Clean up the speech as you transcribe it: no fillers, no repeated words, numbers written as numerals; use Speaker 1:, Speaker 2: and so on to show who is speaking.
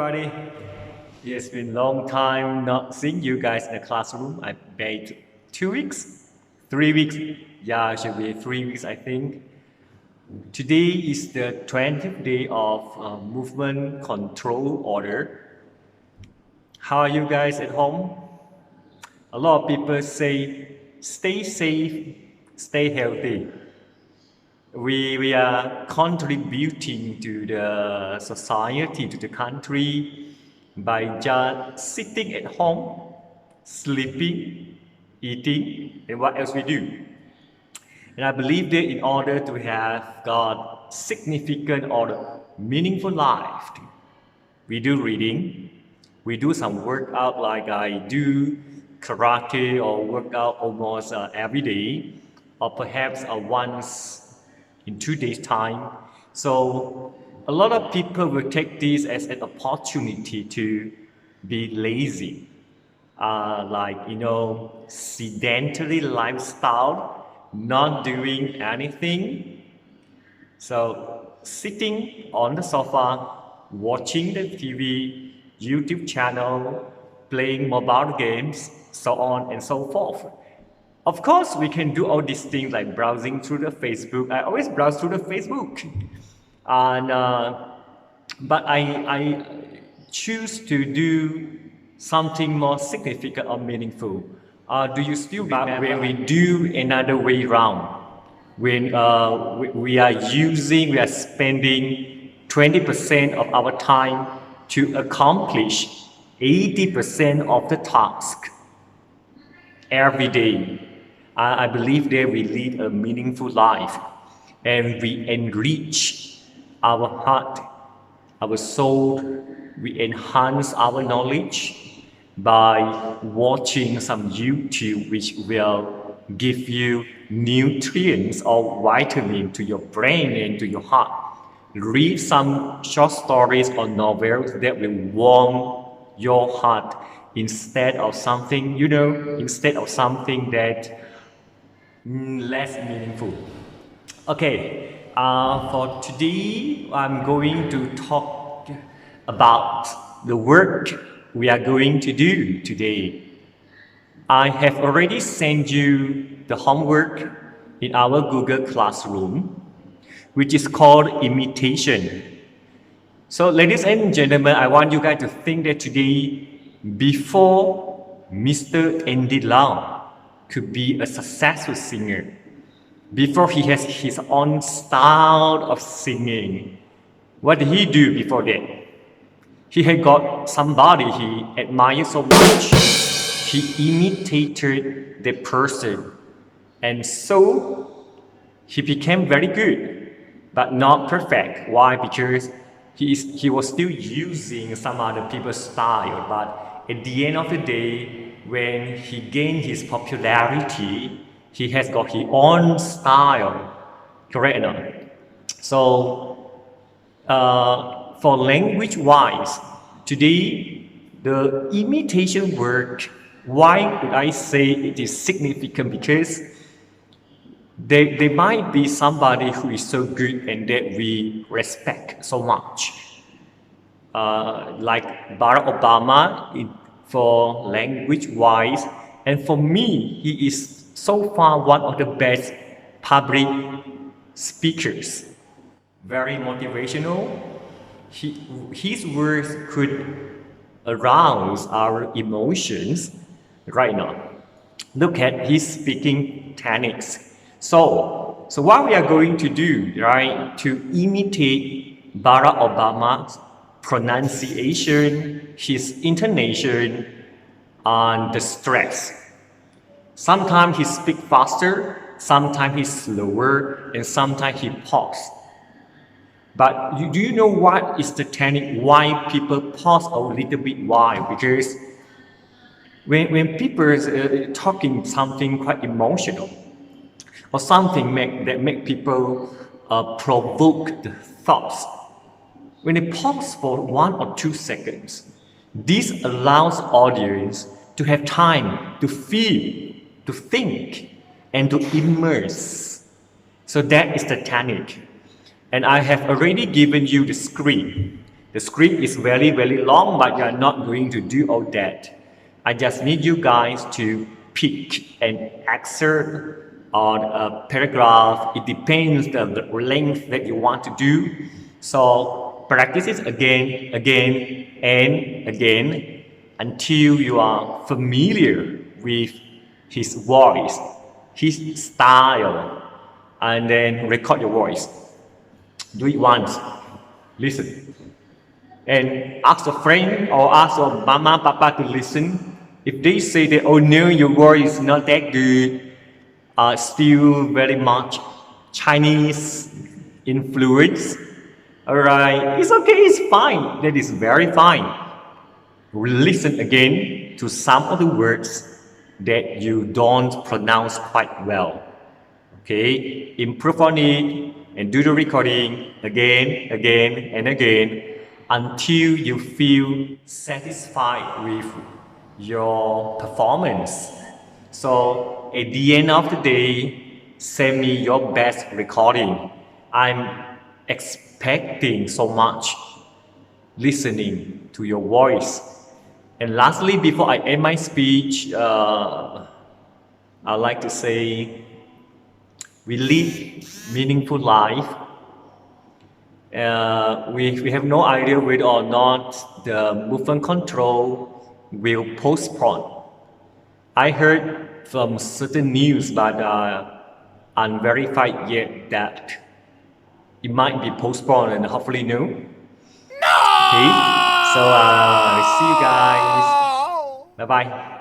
Speaker 1: everybody. It's been a long time not seeing you guys in the classroom. I bet 2 weeks, 3 weeks. Yeah, it should be 3 weeks, I think. Today is the 20th day of movement control order. How are you guys at home? A lot of people say, stay safe, stay healthy. We are contributing to the society, to the country by just sitting at home, sleeping, eating, and what else we do. And I believe that in order to have got significant or meaningful life, we do reading, we do some workout like I do karate or workout almost every day, or perhaps once in 2 days' time. So a lot of people will take this as an opportunity to be lazy, sedentary lifestyle, not doing anything. So sitting on the sofa, watching the TV, YouTube channel, playing mobile games, so on and so forth. Of course, we can do all these things like browsing through the Facebook. I always browse through the Facebook, and but I choose to do something more significant or meaningful. Do you still remember when we do another way round? When we are spending 20% of our time to accomplish 80% of the task every day. I believe that we lead a meaningful life and we enrich our heart, our soul, we enhance our knowledge by watching some YouTube which will give you nutrients or vitamin to your brain and to your heart. Read some short stories or novels that will warm your heart instead of something that less meaningful. Okay, for today, I'm going to talk about the work we are going to do today. I have already sent you the homework in our Google Classroom, which is called imitation. So, ladies and gentlemen, I want you guys to think that today, before Mr. Andy Lau could be a successful singer, before he has his own style of singing, what did he do before that? He had got somebody he admired so much. He imitated the person, and so he became very good, but not perfect. Why? Because he was still using some other people's style, but at the end of the day, when he gained his popularity, he has got his own style, correct enough? So, for language-wise, today, the imitation work, why would I say it is significant? Because there might be somebody who is so good and that we respect so much. Like Barack Obama for language-wise, and for me, he is so far one of the best public speakers. Very motivational. His words could arouse our emotions right now. Look at his speaking techniques. So what we are going to do, right, to imitate Barack Obama's pronunciation, his intonation, and the stress. Sometimes he speaks faster, sometimes he's slower, and sometimes he pauses. But do you know what is the technique why people pause a little bit? Why? Because when people are talking something quite emotional, or something that make people provoke the thoughts, when they pause for 1 or 2 seconds, this allows audience to have time to feel, to think, and to immerse. So that is the technique. And I have already given you the screen The script is very, very long, but you are not going to do all that. I just need you guys to pick an excerpt or a paragraph. It depends the length that you want to do. So practice it again, again, and again until you are familiar with his voice, his style, and then record your voice. Do it once. Listen. And ask a friend or ask your mama, papa to listen. If they say that, oh no, your voice is not that good, still very much Chinese influence, alright, it's okay, it's fine. That is very fine. Listen again to some of the words that you don't pronounce quite well. Okay, improve on it and do the recording again, again, and again until you feel satisfied with your performance. So at the end of the day, send me your best recording. I'm expecting so much listening to your voice. And lastly, before I end my speech, I'd like to say we live meaningful life. We have no idea whether or not the movement control will postpone. I heard from certain news, but unverified yet, that it might be postponed and hopefully no. Okay, so see you guys. Bye bye.